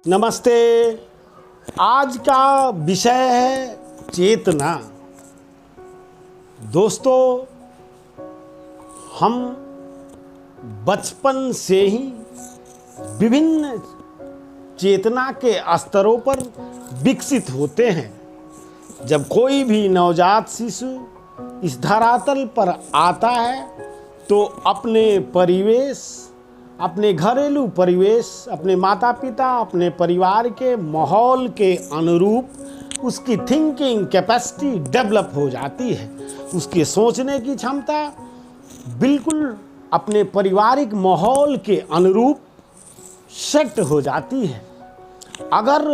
नमस्ते। आज का विषय है चेतना। दोस्तों, हम बचपन से ही विभिन्न चेतना के स्तरों पर विकसित होते हैं। जब कोई भी नवजात शिशु इस धरातल पर आता है तो अपने परिवेश, अपने घरेलू परिवेश, अपने माता पिता, अपने परिवार के माहौल के अनुरूप उसकी थिंकिंग कैपेसिटी डेवलप हो जाती है। उसके सोचने की क्षमता बिल्कुल अपने पारिवारिक माहौल के अनुरूप सेट हो जाती है। अगर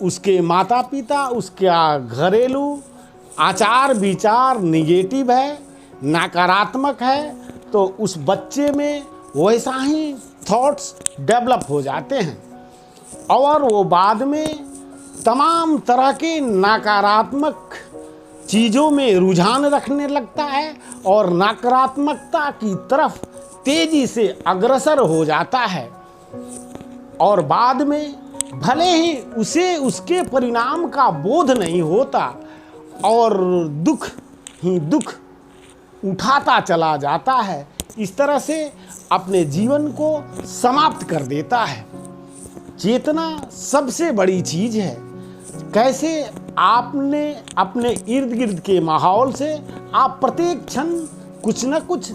उसके माता पिता, उसका घरेलू आचार विचार निगेटिव है, नकारात्मक है, तो उस बच्चे में वैसा ही थॉट्स डेवलप हो जाते हैं और वो बाद में तमाम तरह के नकारात्मक चीज़ों में रुझान रखने लगता है और नकारात्मकता की तरफ तेजी से अग्रसर हो जाता है। और बाद में भले ही उसे उसके परिणाम का बोध नहीं होता और दुख ही दुख उठाता चला जाता है, इस तरह से अपने जीवन को समाप्त कर देता है। चेतना सबसे बड़ी चीज है। कैसे आपने अपने इर्द गिर्द के माहौल से आप प्रत्येक क्षण कुछ न कुछ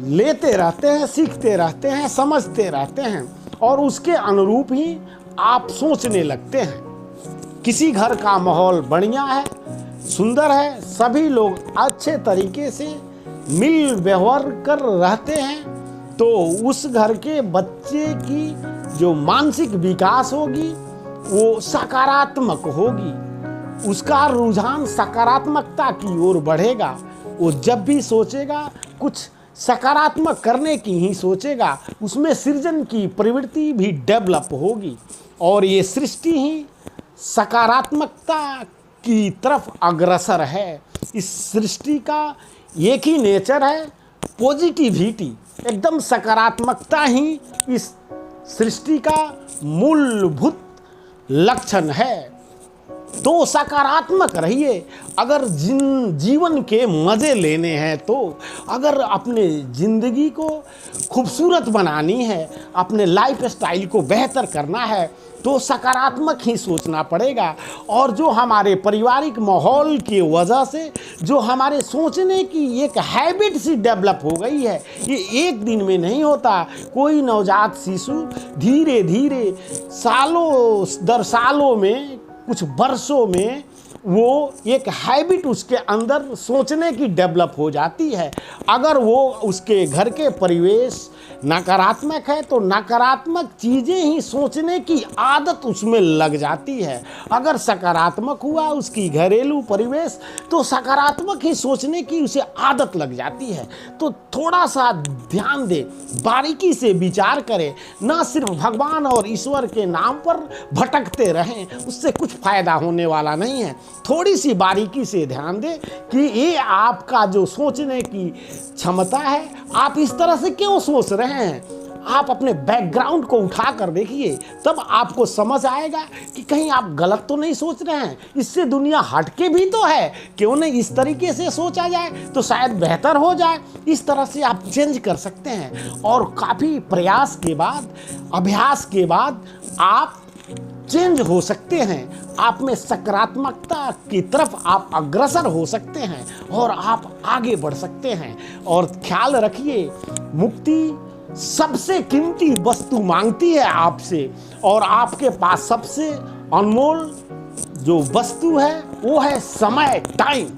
लेते रहते हैं, सीखते रहते हैं, समझते रहते हैं और उसके अनुरूप ही आप सोचने लगते हैं। किसी घर का माहौल बढ़िया है, सुंदर है, सभी लोग अच्छे तरीके से मिल व्यवहार कर रहते हैं, तो उस घर के बच्चे की जो मानसिक विकास होगी वो सकारात्मक होगी। उसका रुझान सकारात्मकता की ओर बढ़ेगा। वो जब भी सोचेगा कुछ सकारात्मक करने की ही सोचेगा। उसमें सृजन की प्रवृत्ति भी डेवलप होगी और ये सृष्टि ही सकारात्मकता की तरफ अग्रसर है। इस सृष्टि का एक ही नेचर है, पॉजिटिविटी, एकदम सकारात्मकता ही इस सृष्टि का मूलभूत लक्षण है। तो सकारात्मक रहिए। अगर जीवन के मज़े लेने हैं, तो अगर अपने ज़िंदगी को खूबसूरत बनानी है, अपने लाइफ स्टाइल को बेहतर करना है, तो सकारात्मक ही सोचना पड़ेगा। और जो हमारे पारिवारिक माहौल की वजह से जो हमारे सोचने की एक हैबिट सी डेवलप हो गई है, ये एक दिन में नहीं होता। कोई नवजात शिशु धीरे धीरे सालों दर सालों में, कुछ वर्षों में वो एक हैबिट उसके अंदर सोचने की डेवलप हो जाती है। अगर वो उसके घर के परिवेश नकारात्मक है तो नकारात्मक चीज़ें ही सोचने की आदत उसमें लग जाती है। अगर सकारात्मक हुआ उसकी घरेलू परिवेश, तो सकारात्मक ही सोचने की उसे आदत लग जाती है। तो थोड़ा सा ध्यान दे, बारीकी से विचार करें, ना सिर्फ भगवान और ईश्वर के नाम पर भटकते रहें, उससे कुछ फायदा होने वाला नहीं है। थोड़ी सी बारीकी से ध्यान दें कि ये आपका जो सोचने की क्षमता है, आप इस तरह से क्यों सोच रहे हैं। आप अपने बैकग्राउंड को उठा कर देखिए, तब आपको समझ आएगा कि कहीं आप गलत तो नहीं सोच रहे हैं। इससे दुनिया हटके भी तो है, क्यों नहीं इस तरीके से सोचा जाए तो शायद बेहतर हो जाए। इस तरह से आप चेंज कर सकते हैं और काफ़ी प्रयास के बाद, अभ्यास के बाद आप चेंज हो सकते हैं। आप में सकारात्मकता की तरफ आप अग्रसर हो सकते हैं और आप आगे बढ़ सकते हैं। और ख्याल रखिए, मुक्ति सबसे कीमती वस्तु मांगती है आपसे, और आपके पास सबसे अनमोल जो वस्तु है वो है समय, टाइम।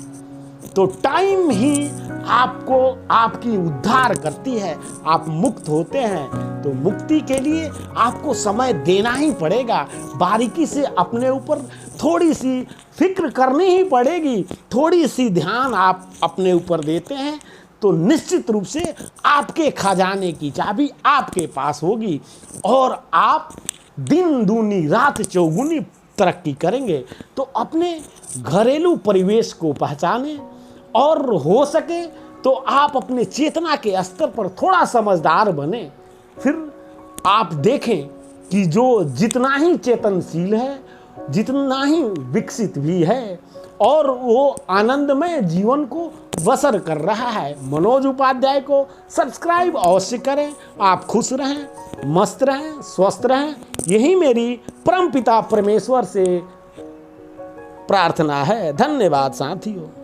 तो टाइम ही आपको आपकी उद्धार करती है। आप मुक्त होते हैं तो मुक्ति के लिए आपको समय देना ही पड़ेगा। बारीकी से अपने ऊपर थोड़ी सी फिक्र करनी ही पड़ेगी। थोड़ी सी ध्यान आप अपने ऊपर देते हैं तो निश्चित रूप से आपके खजाने की चाबी आपके पास होगी और आप दिन दूनी रात चौगुनी तरक्की करेंगे। तो अपने घरेलू परिवेश को पहचानें और हो सके तो आप अपने चेतना के स्तर पर थोड़ा समझदार बने। फिर आप देखें कि जो जितना ही चेतनशील है, जितना ही विकसित भी है और वो आनंदमय जीवन को बसर कर रहा है। मनोज उपाध्याय को सब्सक्राइब अवश्य करें। आप खुश रहें, मस्त रहें, स्वस्थ रहें, यही मेरी परमपिता परमेश्वर से प्रार्थना है। धन्यवाद साथियों।